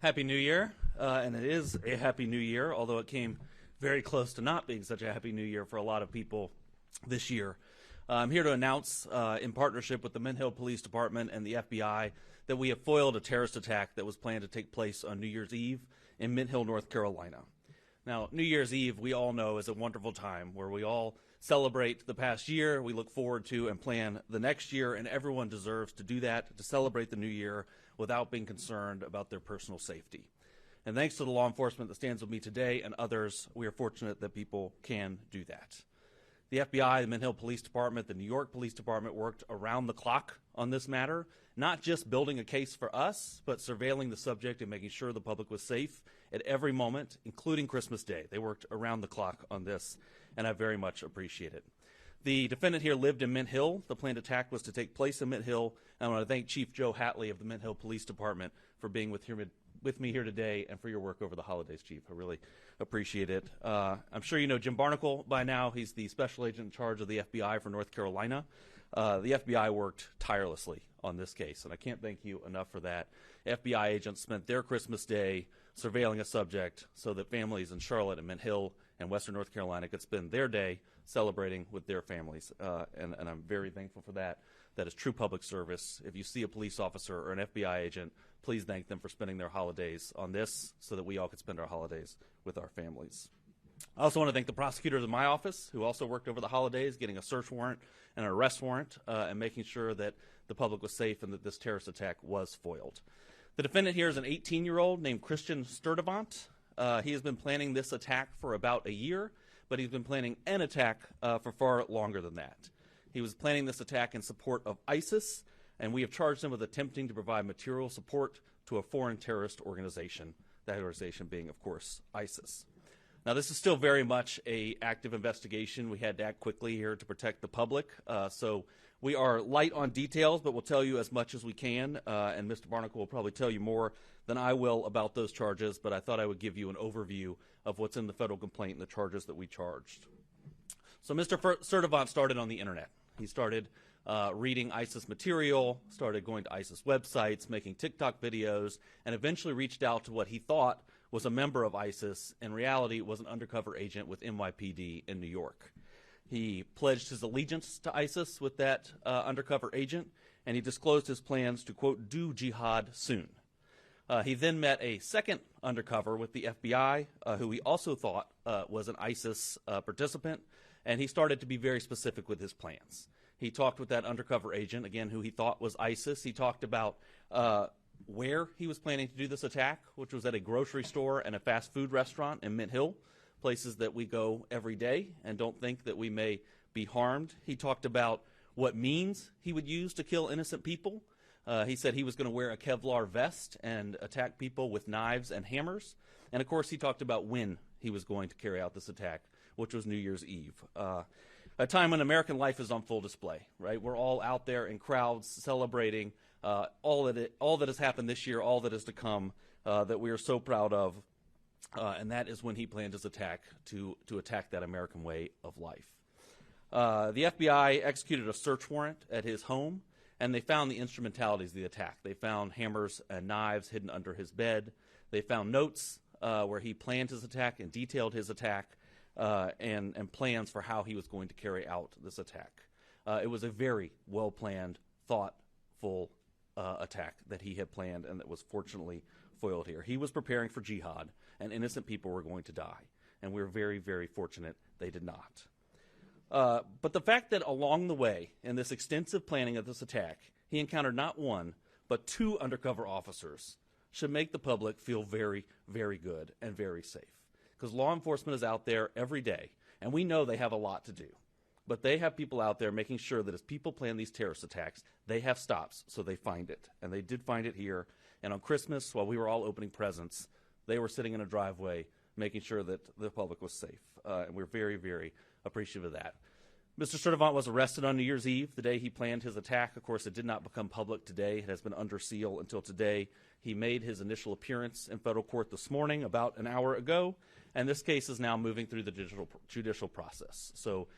Happy New Year, and it is a Happy New Year, although it came very close to not being such a Happy New Year for a lot of people this year. I'm here to announce, in partnership with the Mint Hill Police Department and the FBI, that we have foiled a terrorist attack that was planned to take place on New Year's Eve in Mint Hill, North Carolina. Now, New Year's Eve, we all know, is a wonderful time where we all celebrate the past year, we look forward to and plan the next year, and everyone deserves to do that, to celebrate the new year without being concerned about their personal safety. And thanks to the law enforcement that stands with me today and others, we are fortunate that people can do that. The FBI, the Mint Hill Police Department, the New York Police Department worked around the clock on this matter, not just building a case for us, but surveilling the subject and making sure the public was safe at every moment, including Christmas Day. They worked around the clock on this, and I very much appreciate it. The defendant here lived in Mint Hill. The planned attack was to take place in Mint Hill. I want to thank Chief Joe Hatley of the Mint Hill Police Department for being with me here today and for your work over the holidays, Chief. I really appreciate it. I'm sure you know Jim Barnacle by now. He's the special agent in charge of the FBI for North Carolina. The FBI worked tirelessly on this case, and I can't thank you enough for that. FBI agents spent their Christmas Day surveilling a subject so that families in Charlotte and Mint Hill and Western North Carolina could spend their day celebrating with their families, and I'm very thankful for that. That is true public service. If you see a police officer or an FBI agent, please thank them for spending their holidays on this so that we all could spend our holidays with our families. I also want to thank the prosecutors in my office who also worked over the holidays getting a search warrant and an arrest warrant and making sure that the public was safe and that this terrorist attack was foiled. The defendant here is an 18-year-old named Christian Sturdivant. He has been planning this attack for about a year, but he's been planning an attack for far longer than that. He was planning this attack in support of ISIS, and we have charged him with attempting to provide material support to a foreign terrorist organization, that organization being, of course, ISIS. Now, this is still very much an active investigation. We had to act quickly here to protect the public, so we are light on details, but we'll tell you as much as we can, and Mr. Barnacle will probably tell you more than I will about those charges, but I thought I would give you an overview of what's in the federal complaint and the charges that we charged. So Mr. Sturdivant started on the internet. He started reading ISIS material, started going to ISIS websites, making TikTok videos, and eventually reached out to what he thought was a member of ISIS. In reality, it was an undercover agent with NYPD in New York. He pledged his allegiance to ISIS with that undercover agent, and he disclosed his plans to, quote, do jihad soon. He then met a second undercover with the FBI, who he also thought was an ISIS participant, and he started to be very specific with his plans. He talked with that undercover agent, again, who he thought was ISIS. He talked about where he was planning to do this attack, which was at a grocery store and a fast food restaurant in Mint Hill, places that we go every day and don't think that we may be harmed. He talked about what means he would use to kill innocent people. He said he was going to wear a Kevlar vest and attack people with knives and hammers. And, of course, he talked about when he was going to carry out this attack, which was New Year's Eve. A time when American life is on full display, right? We're all out there in crowds celebrating all that has happened this year, all that is to come, that we are so proud of. And that is when he planned his attack to attack that American way of life. The FBI executed a search warrant at his home, and they found the instrumentalities of the attack. They found hammers and knives hidden under his bed. They found notes where he planned his attack and detailed his attack and plans for how he was going to carry out this attack. It was a very well-planned, thoughtful attack that he had planned and that was fortunately foiled here. He was preparing for jihad, and innocent people were going to die. And we're very, very fortunate they did not. But the fact that along the way, in this extensive planning of this attack, he encountered not one, but two undercover officers should make the public feel very, very good and very safe. Because law enforcement is out there every day, and we know they have a lot to do. But they have people out there making sure that as people plan these terrorist attacks, they have stops so they find it. And they did find it here. And on Christmas, while we were all opening presents, they were sitting in a driveway making sure that the public was safe. And we're very, very appreciative of that. Mr. Sturdivant was arrested on New Year's Eve, the day he planned his attack. Of course, it did not become public today. It has been under seal until today. He made his initial appearance in federal court this morning, about an hour ago, and this case is now moving through the judicial process. So